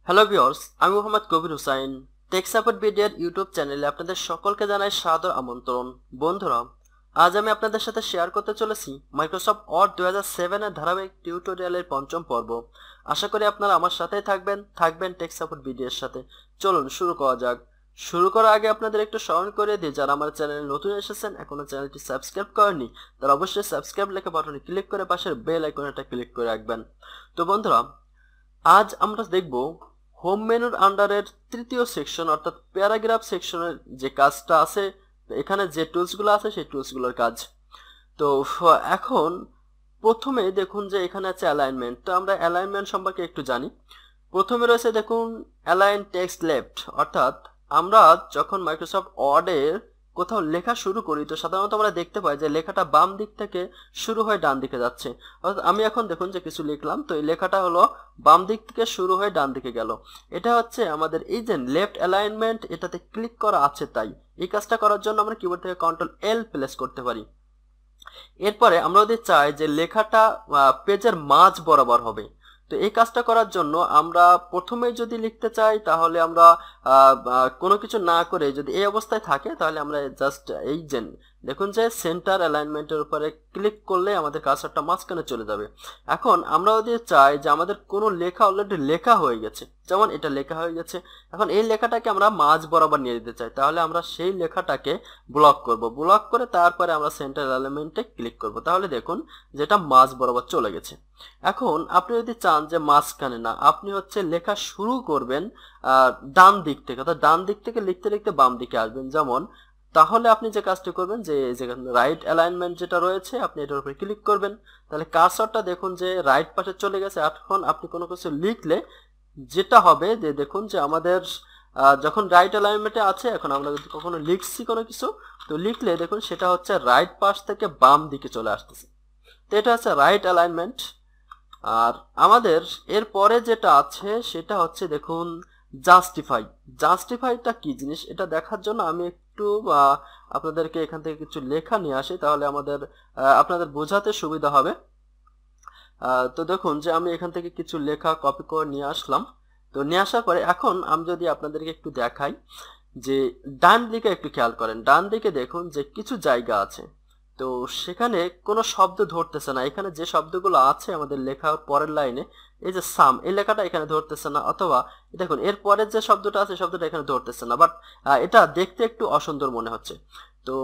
Hello viewers, আমি মোহাম্মদ কবির Hussain. Take support ভিডিওর YouTube চ্যানেলে আপনাদের সকলকে জানাই সাদর আমন্ত্রণ। বন্ধুরা, আজ আমি আপনাদের সাথে শেয়ার করতে চলেছি মাইক্রোসফট ওয়ার্ড 2007 এর ধারাবাহিক টিউটোরিয়ালের পঞ্চম পর্ব। আশা করি আপনারা আমার সাথেই থাকবেন টেক সাপোর্ট ভিডিওর সাথে। চলুন শুরু করা যাক। শুরু করার আগে আপনাদের একটু স্মরণ করে দিই, যারা আমার চ্যানেলে নতুন এসেছেন, এখনো চ্যানেলটি সাবস্ক্রাইব করেননি, তারা অবশ্যই সাবস্ক্রাইব লেখা বাটনে ক্লিক করে পাশের বেল আইকনটা ক্লিক করে রাখবেন। তো বন্ধুরা, আজ আমরা দেখব হোম মেনুর আন্ডারের তৃতীয় সেকশন অর্থাৎ প্যারাগ্রাফ সেকশনের যে কাজটা আছে, এখানে যে টুলসগুলো আছে সেই টুলসগুলোর কাজ। তো এখন প্রথমে দেখুন যে এখানে আছে অ্যালাইনমেন্ট। তো আমরা অ্যালাইনমেন্ট সম্পর্কে একটু জানি। প্রথমে রয়েছে দেখুন অ্যালাইন টেক্সট লেফট, অর্থাৎ আমরা যখন মাইক্রোসফট ওয়ার্ডের কোথাও লেখা শুরু করি তো সাধারণত আমরা দেখতে পাই যে লেখাটা বাম দিক থেকে শুরু হয়ে ডান দিকে যাচ্ছে। অর্থাৎ আমি এখন দেখুন যে কিছু লিখলাম, তো এই লেখাটা হলো বাম দিক থেকে শুরু হয়ে ডান দিকে গেল। এটা হচ্ছে আমাদের এই যে লেফট অ্যালাইনমেন্ট, এটাতে ক্লিক করা আছে, তাই এই কাজটা করার জন্য আমরা কিবোর্ড থেকে কন্ট্রোল এল প্রেস করতে পারি। এরপরে আমরা যদি চাই যে লেখাটা পেজের মাঝ বরাবর হবে, তো এই কাজটা করার জন্য আমরা প্রথমে যদি লিখতে চাই তাহলে আমরা কোনো কিছু না করে যদি এই অবস্থায় থাকে তাহলে আমরা জাস্ট এই যে দেখুন যে সেন্টার অ্যালাইনমেন্টের উপরে ক্লিক করলে আমাদের কার্সারটা মাঝখানে চলে যাবে। এখন আমরা যদি চাই যে আমাদের কোনো লেখা অলরেডি লেখা হয়ে গেছে, যেমন এটা লেখা হয়ে গেছে, এখন এই লেখাটাকে আমরা মাঝ বরাবর নিয়ে দিতে চাই, তাহলে আমরা সেই লেখাটাকে ব্লক করব। ব্লক করে তারপরে আমরা সেন্টার এলিমেন্টে ক্লিক করব, তাহলে দেখুন যেটা মাঝ বরাবর চলে গেছে। এখন আপনি যদি চান যে মাঝখানে না, আপনি হচ্ছে লেখা শুরু করবেন ডান দিক থেকে, অর্থাৎ ডান দিক থেকে লিখতে লিখতে বাম দিকে আসবেন যেমন, তাহলে আপনি যে কাজটি করবেন যে রাইট অ্যালাইনমেন্ট যেটা রয়েছে আপনি এটার উপরে ক্লিক করবেন, তাহলে কার্সরটা দেখুন যে রাইট পাশে চলে গেছে। এখন আপনি কোনো কিছু লিখলে যেটা হবে যে দেখুন যে আমাদের যখন রাইট অ্যালাইনমেন্টে আছে, এখন আমরা যদি কখনো লিখছি কোনো কিছু, তো লিখলে দেখুন সেটা হচ্ছে রাইট পাশ থেকে বাম দিকে চলে আসতেছে। তো এটা হচ্ছে রাইট অ্যালাইনমেন্ট। আর আমাদের এরপরে যেটা আছে সেটা হচ্ছে দেখুন জাস্টিফাই। জাস্টিফাইটা কি জিনিস এটা দেখার জন্য আমি একটু আপনাদেরকে এখান থেকে কিছু লেখা নিয়ে আসি, তাহলে আপনাদের বোঝাতে সুবিধা হবে। তো দেখুন যে আমি এখান থেকে কিছু লেখা কপি করে নিয়ে আসলাম। তো নিয়ে আসার পরে এখন আমি যদি আপনাদেরকে একটু দেখাই যে ডান দিকে একটু খেয়াল করেন, ডান দিকে দেখুন যে কিছু জায়গা আছে, তো সেখানে কোনো শব্দ ধরতেছে না। এখানে যে শব্দগুলো আছে আমাদের লেখার পরের লাইনে, এই যে সাম, এই লেখাটা এখানে ধরতেছে না, অথবা দেখুন এর পরের যে শব্দটা আছে শব্দটা এখানে ধরতেছে না, বাট এটা দেখতে একটু অসুন্দর মনে হচ্ছে। তো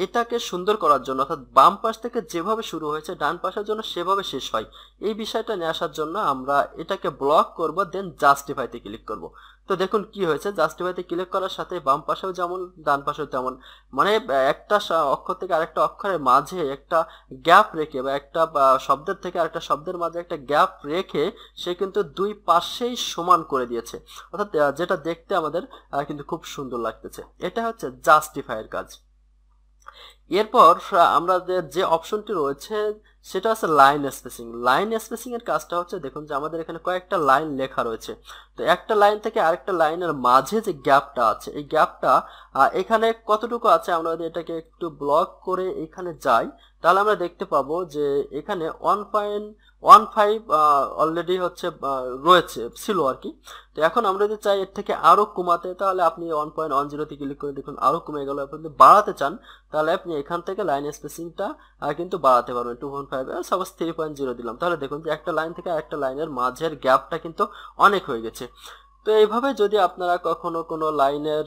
এটাকে সুন্দর করার জন্য, অর্থাৎ বাম পাশ থেকে যেভাবে শুরু হয়েছে ডান পাশের জন্য সেভাবে শেষ হয়, এই বিষয়টা নিয়ে আসার জন্য আমরা এটাকে ব্লক করব, দেন জাস্টিফাইতে ক্লিক করব। তো দেখুন কি হয়েছে, জাস্টিফাইতে ক্লিক করার সাথে বাম পাশেও যেমন ডান পাশেও তেমন, মানে একটা অক্ষর থেকে আরেকটা অক্ষরের মাঝে একটা গ্যাপ রেখে বা একটা শব্দের থেকে আরেকটা শব্দের মাঝে একটা গ্যাপ রেখে সে কিন্তু দুই পাশেই সমান করে দিয়েছে, অর্থাৎ যেটা দেখতে আমাদের কিন্তু খুব সুন্দর লাগতেছে। এটা হচ্ছে জাস্টিফাইয়ের কাজ। এরপর আমাদের যে অপশনটি রয়েছে সেটা হচ্ছে লাইন স্পেসিং। লাইন স্পেসিং এর কাজটা হচ্ছে দেখুন যে আমাদের এখানে কয়েকটা লাইন লেখা রয়েছে, তো একটা লাইন থেকে আরেকটা লাইনের মাঝে যে গ্যাপটা আছে এই গ্যাপটা এখানে কতটুকু আছে, আমরা যদি এটাকে একটু ব্লক করে এখানে যাই তাহলে আমরা দেখতে পাবো যে এখানে 1.15 অলরেডি হচ্ছে রয়েছে, ছিল আর কি। তো এখন আমরা যদি চাই এর থেকে আরো কমাতে, তাহলে আপনি 1.10 তে ক্লিক করে দেখুন আরো কমে গেল। আপনি যদি বাড়াতে চান তাহলে আপনি এখান থেকে লাইন স্পেসিংটা কিন্তু বাড়াতে পারবেন। 2.5 সাপোজ 3.0 দিলাম, তাহলে দেখুন যে একটা লাইন থেকে আরেকটা লাইনের মাঝের গ্যাপটা কিন্তু অনেক হয়ে গেছে। তো এইভাবে যদি আপনারা কখনো কোনো লাইনের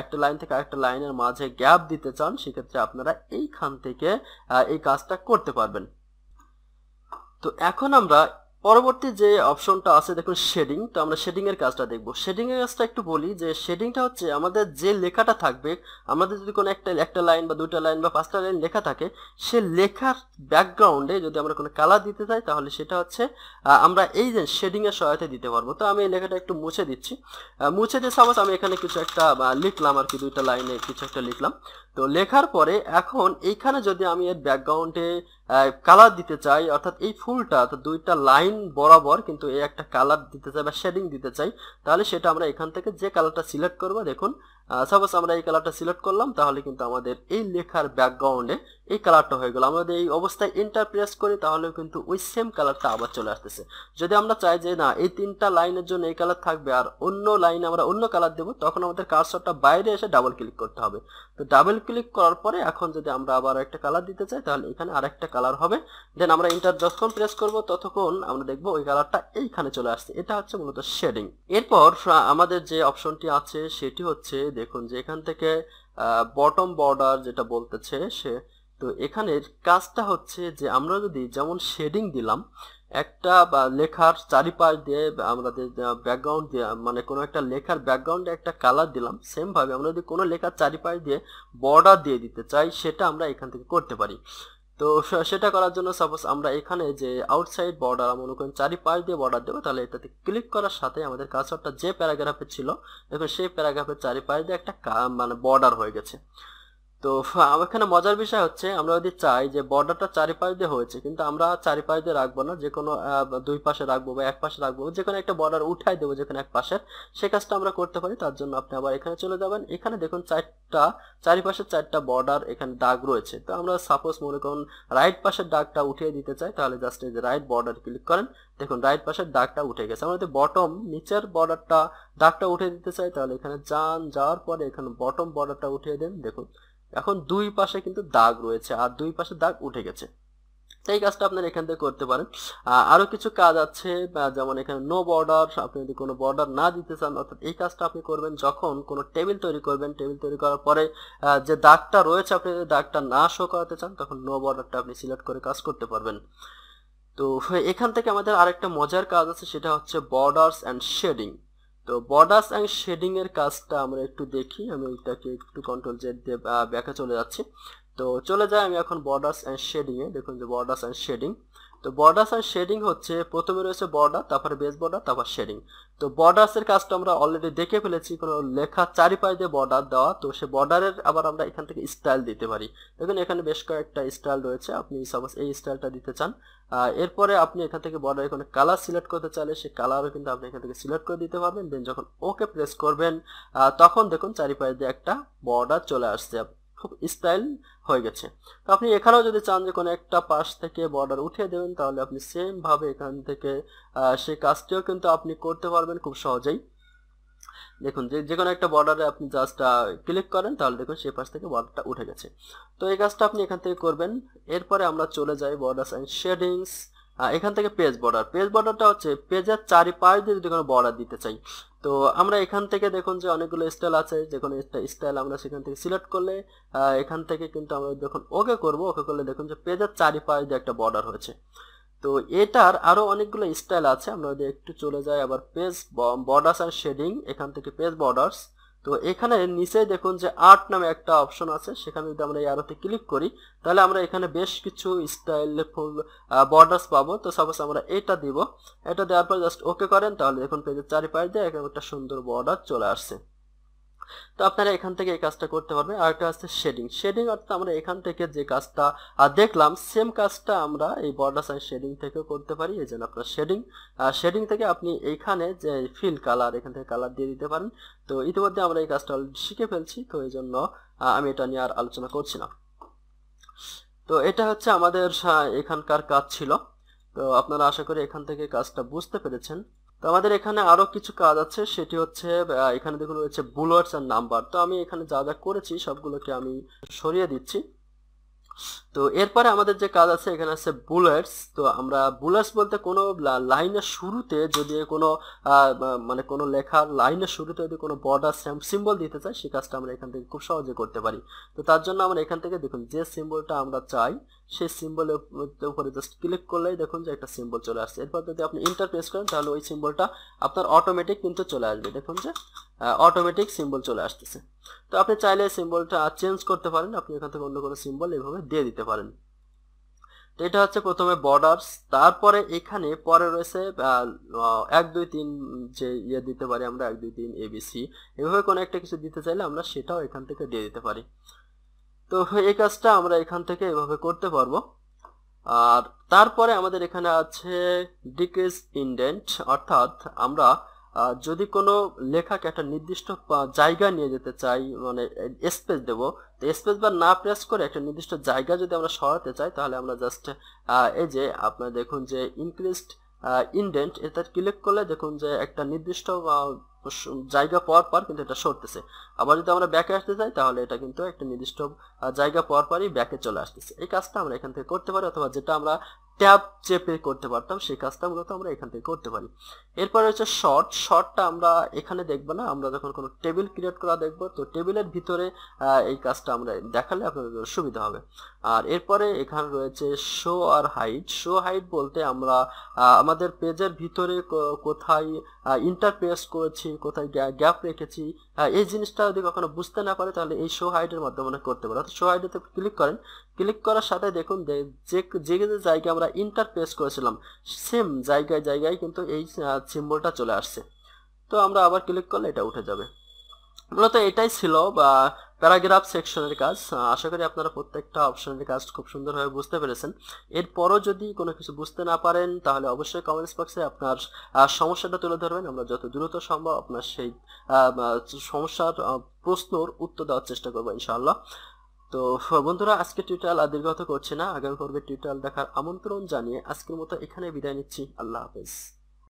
একটা লাইন থেকে আরেকটা লাইনের মাঝে গ্যাপ দিতে চান, সেক্ষেত্রে আপনারা এইখান থেকে এই কাজটা করতে পারবেন। তো এখন আমরা পরবর্তী যে অপশনটা আছে দেখুন শেডিং। তো আমরা শেডিং এর কাজটা দেখব। শেডিং এর কাজটা একটু বলি যে শেডিংটা হচ্ছে আমাদের যে লেখাটা থাকবে, আমাদের যদি কোনো একটা লাইন বা দুইটা লাইন বা পাঁচটা লাইন লেখা থাকে, সে লেখার ব্যাকগ্রাউন্ডে যদি আমরা কোনো কালার দিতে চাই তাহলে সেটা হচ্ছে আমরা এই যে শেডিং এর সহায়তা দিতে পারবো। তো আমি এই লেখাটা একটু মুছে দিচ্ছি। মুছে দিয়ে সাপোজ আমি এখানে কিছু একটা লিখলাম আর কি, দুইটা লাইনে কিছু একটা লিখলাম। তো লেখার পরে এখন এইখানে যদি আমি এর ব্যাকগ্রাউন্ডে কালার দিতে চাই, অর্থাৎ এই ফুলটা অর্থাৎ দুইটা লাইন বরাবর কিন্তু এই একটা কালার দিতে চাই বা শেডিং দিতে চাই, তাহলে সেটা আমরা এখান থেকে যে কালারটা সিলেক্ট করব, দেখুন সাপোজ আমরা এই কালারটা সিলেক্ট করলাম, তাহলে কিন্তু আমাদের এই লেখার ব্যাকগ্রাউন্ডে এই কালারটা হয়ে গেল। আমরা যদি এই অবস্থায় এন্টার প্রেস করি তাহলে কিন্তু ওই সেম কালারটা আবার চলে আসতেছে। যদি আমরা চাই যে না এই তিনটা লাইনের জন্য এই কালার থাকবে আর অন্য লাইনে আমরা অন্য কালার দেবো, তখন আমাদের কার্সরটা বাইরে এসে ডাবল ক্লিক করতে হবে। তো ডাবল ক্লিক করার পরে এখন যদি আমরা আবার একটা কালার দিতে চাই তাহলে এখানে আরেকটা কালার হবে। দেন আমরা এন্টার যখন প্রেস করব ততক্ষণ আমরা দেখবো ওই কালারটা এইখানে চলে আসছে। এটা হচ্ছে মূলত শেডিং। এরপর আমাদের যে অপশনটি আছে সেটি হচ্ছে, দেখুন যে এখান থেকে বটম বর্ডার যেটা বলতেছে সে, তো এখানের কাজটা হচ্ছে যে আমরা যদি যেমন শেডিং দিলাম একটা বা লেখার চারিপাশ দিয়ে আমাদের ব্যাকগ্রাউন্ড দিয়ে, মানে কোনো একটা লেখার ব্যাকগ্রাউন্ডে একটা কালার দিলাম, সেম ভাবে আমরা যদি কোনো লেখার চারিপাশ দিয়ে বর্ডার দিয়ে দিতে চাই সেটা আমরা এখান থেকে করতে পারি। তো সেটা করার জন্য সাপোজ আমরা এখানে যে আউটসাইড বর্ডার মনে করেন চারিপাশ দিয়ে বর্ডার দেবো, তাহলে এটাতে ক্লিক করার সাথে আমাদের কার্সরটা যে প্যারাগ্রাফে ছিল দেখুন সেই প্যারাগ্রাফের চারিপাশ দিয়ে একটা মানে বর্ডার হয়ে গেছে। তো এখানে মজার বিষয় হচ্ছে আমরা যদি চাই যে বর্ডারটা চারিপাশ দিয়ে হয়েছে কিন্তু আমরা চারিপাশ দিয়ে রাখবো না, যে কোনো দুই পাশে রাখবো বা এক পাশে রাখবো, যে কোনো একটা বর্ডার উঠাই দেবো যেখানে এক পাশের, সে কাজটা আমরা করতে পারি। তার জন্য আপনি আবার এখানে চলে যাবেন, এখানে দেখুন চারিপাশে চারটা বর্ডার এখানে দাগ রয়েছে। তো আমরা সাপোজ মনে করুন রাইট পাশের দাগটা উঠিয়ে দিতে চাই, তাহলে জাস্ট এই যে রাইট বর্ডার ক্লিক করেন, দেখুন রাইট পাশের দাগটা উঠে গেছে। আমরা যদি বটম নিচের বর্ডারটা দাগটা উঠিয়ে দিতে চাই তাহলে এখানে যাওয়ার পরে এখানে বটম বর্ডারটা উঠিয়ে দেন, দেখুন এখন দুই পাশে কিন্তু দাগ রয়েছে আর দুই পাশে দাগ উঠে গেছে। এই কাজটা আপনারা এখান থেকে করতে পারেন। আরো কিছু কাজ আছে, যেমন এখানে নো বর্ডার, আপনি যদি কোনো বর্ডার না দিতে চান, অর্থাৎ এই কাজটা আপনি করবেন যখন কোনো টেবিল তৈরি করবেন, টেবিল তৈরি করার পরে যে দাগটা রয়েছে আপনি যদি দাগটা না শো করাতে চান তখন নো বর্ডারটা আপনি সিলেক্ট করে কাজ করতে পারবেন। তো এখান থেকে আমাদের আরেকটা মজার কাজ আছে, সেটা হচ্ছে বর্ডার্স এন্ড শেডিং। তো বর্ডার্স এন্ড শেডিং এর কাজটা আমরা একটু দেখি। আমি এটাকে একটু কন্ট্রোল জেড দিয়ে ব্যাকে চলে যাচ্ছি। তো চলে যাই আমি এখন বর্ডার্স এন্ড শেডিং এ। দেখুন যে বর্ডার্স এন্ড শেডিং, তো বর্ডার্স এন্ড শেডিং হচ্ছে প্রথমে রয়েছে বর্ডার, তারপরে বেস বর্ডার, তারপর শেডিং। তো বর্ডার্স এর কাজটা আমরা অলরেডি দেখে ফেলেছি, কোনো লেখা চারিপাশ দিয়ে বর্ডার দেওয়া। তো সে বর্ডারের আবার আমরা এখান থেকে স্টাইল দিতে পারি। দেখুন এখানে বেশ কয়েকটা স্টাইল রয়েছে, আপনি সাপোজ এই স্টাইলটা দিতে চান। এরপরে আপনি এখান থেকে বর্ডার এখানে কালার সিলেক্ট করতে চাইলে সে কালারও কিন্তু আপনি এখান থেকে সিলেক্ট করে দিতে পারবেন। দেন যখন ওকে প্রেস করবেন তখন দেখুন চারিপাশ দিয়ে একটা বর্ডার চলে আসছে, খুব স্টাইল হয়ে গেছে। তো আপনি এখানেও যদি চান যে কোনো একটা পাশ থেকে বর্ডার উঠিয়ে দেবেন তাহলে আপনি সেম ভাবে এখান থেকে সেই কাজটিও কিন্তু আপনি করতে পারবেন খুব সহজেই। দেখুন যে কোনো একটা বর্ডারে আপনি জাস্ট ক্লিক করেন তাহলে দেখুন সেই পাশ থেকে বর্ডারটা উঠে গেছে। তো এই কাজটা আপনি এখান থেকে করবেন। এরপরে আমরা চলে যাই বর্ডার্স এন্ড শেডিংস। এখান থেকে পেজ বর্ডারটা হচ্ছে পেজের চারিপাশ দিয়ে যদি কোনো বর্ডার দিতে চাই, তো আমরা এখান থেকে দেখুন যে অনেকগুলো স্টাইল আছে, যে কোনো একটা স্টাইল আমরা সেখান থেকে সিলেক্ট করলে এখান থেকে কিন্তু আমরা যখন ওকে করব, ওকে করলে দেখুন যে পেজের চারিপাশ দিয়ে একটা বর্ডার হয়েছে। তো এটার আরো অনেকগুলো স্টাইল আছে, আমরা যদি একটু চলে যাই আবার পেজ বর্ডার্স এন্ড শেডিং, এখান থেকে পেজ বর্ডার্স। তো এখানে নিচে দেখুন যে আর্ট নামে একটা অপশন আছে, সেখানে যদি আমরা এই আরোতে ক্লিক করি তাহলে আমরা এখানে বেশ কিছু স্টাইলফুল বর্ডার্স পাবো। তো সাপোজ আমরা এটা দিব, এটা দেওয়ার পর জাস্ট ওকে করেন তাহলে দেখুন পেজের চারিপাশ দিয়ে একটা সুন্দর বর্ডার চলে আসছে। তো আপনারা এখান থেকে এই কাজটা করতে পারবেন। আর একটা আছে শেডিং অর্থাৎ আমরা এখান থেকে যে কাজটা দেখলাম সেম কাজটা আমরা এই বর্ডার সাইজ শেডিং থেকেও করতে পারি। এই জন্য আপনার শেডিং থেকে আপনি এইখানে যে ফিল কালার, এখান থেকে কালার দিয়ে দিতে পারেন। তো ইতিমধ্যে আমরা এই কাজটা অলরেডি শিখে ফেলছি, তো এই জন্য আমি এটা নিয়ে আর আলোচনা করছি না। তো এটা হচ্ছে আমাদের এখানকার কাজ ছিল। তো আপনারা আশা করি এখান থেকে কাজটা বুঝতে পেরেছেন। তো আমাদের এখানে আরো কিছু কাজ আছে, সেটি হচ্ছে এখানে দেখুন রয়েছে বুলেটস এন্ড নাম্বার। তো আমি এখানে যা যা করেছি সবগুলোকে আমি সরিয়ে দিচ্ছি। তো এরপরে আমাদের যে কাজ আছে এখানে আছে বুলেটস। তো আমরা বুলেটস বলতে কোনো লাইনের শুরুতে যদি কোনো মানে কোনো লেখার লাইনের শুরুতে যদি কোনো বর্ডার সিম্বল দিতে চাই, সেই কাজটা আমরা এখান থেকে খুব সহজে করতে পারি। তো তার জন্য আমরা এখান থেকে দেখুন যে সিম্বলটা আমরা চাই সেই সিম্বলের উপরে জাস্ট ক্লিক করলেই দেখুন যে একটা সিম্বল চলে আসছে। এরপর যদি আপনি এন্টার প্রেস করেন তাহলে ওই সিম্বলটা আপনার অটোমেটিক কিন্তু চলে আসবে। দেখুন যে অটোমেটিক সিম্বল চলে আসতেছে। তো আপনি চাইলে সিম্বলটা চেঞ্জ করতে পারেন, আপনি এখান থেকে অন্য কোনো সিম্বল এইভাবে দিয়ে দিতে পারেন। তো এটা হচ্ছে প্রথমে বর্ডার্স, তারপরে এখানে পরে রয়েছে 1 2 3 যে ইয়ে দিতে পারি আমরা 1 2 3 ABC, এভাবে কোনো একটা কিছু দিতে চাইলে আমরা সেটাও এখান থেকে দিয়ে দিতে পারি। তো এই কাজটা আমরা এখান থেকে এভাবে করতে পারবো। আর তারপরে আমাদের এখানে আছে ডিক্রিজ ইনডেন্ট, অর্থাৎ আমরা যদি কোনো লেখাকে একটা নির্দিষ্ট জায়গা নিয়ে যেতে চাই, মানে স্পেস দেব, তো স্পেস বার না প্রেস করে একটা নির্দিষ্ট জায়গা যদি আমরা সরাতে চাই, তাহলে আমরা জাস্ট এই যে আপনার দেখুন যে ইনক্রিজড ইনডেন্ট, এটা ক্লিক করলে দেখুন যে একটা নির্দিষ্ট জায়গা পর পর কিন্তু এটা সরতেছে। আবার যদি আমরা ব্যাকে আসতে চাই তাহলে এটা কিন্তু একটা নির্দিষ্ট জায়গা পর পরই ব্যাকে চলে আসতেছে। এই কাজটা আমরা এখান থেকে করতে পারি, অথবা যেটা আমরা ট্যাব চেপে করতে পারতাম সেই কাজটা মূলত আমরা এখান থেকে করতে পারি। এরপরে হচ্ছে শর্টটা আমরা এখানে দেখবো না, আমরা যখন কোনো টেবিল ক্রিয়েট করা দেখবো, তো টেবিলের ভিতরে এই কাজটা আমরা দেখালে আপনাদের সুবিধা হবে। আর এরপরে এখানে রয়েছে শো আর হাইড বলতে আমরা আমাদের পেজের ভিতরে কোথায় ইন্টারপ্রেস করেছি, কোথায় গ্যাপ রেখেছি, এই জিনিসটা যদি কখনো বুঝতে না পারে তাহলে এই শো হাইডের মাধ্যমে করতে পারে। অর্থাৎ শো হাইডেতে ক্লিক করেন, ক্লিক করার সাথে দেখুন যে যে জায়গায় আমরা ইন্টারপ্রেস করেছিলাম সেম জায়গায় কিন্তু এই সিম্বলটা চলে আসছে। তো আমরা আবার ক্লিক করলে এটা উঠে যাবে। মূলত এটাই ছিল বা প্যারাগ্রাফ সেকশনের কাজ। আশা করি আপনারা প্রত্যেকটা অপশনের কাজ খুব সুন্দরভাবে বুঝতে পেরেছেন। এরপরও যদি কোনো কিছু বুঝতে না পারেন তাহলে অবশ্যই কমেন্টস বক্সে আপনার সমস্যাটা তুলে ধরবেন, আমরা যত দ্রুত সম্ভব আপনার সেই সমস্যার প্রশ্নর উত্তর দেওয়ার চেষ্টা করবো ইনশাআল্লাহ। তো বন্ধুরা, আজকে টিউটোরিয়াল আর দীর্ঘায়িত করছি না, আগামী পর্বে টিউটোরিয়াল দেখার আমন্ত্রণ জানিয়ে আজকের মতো এখানে বিদায় নিচ্ছি। আল্লাহ হাফেজ।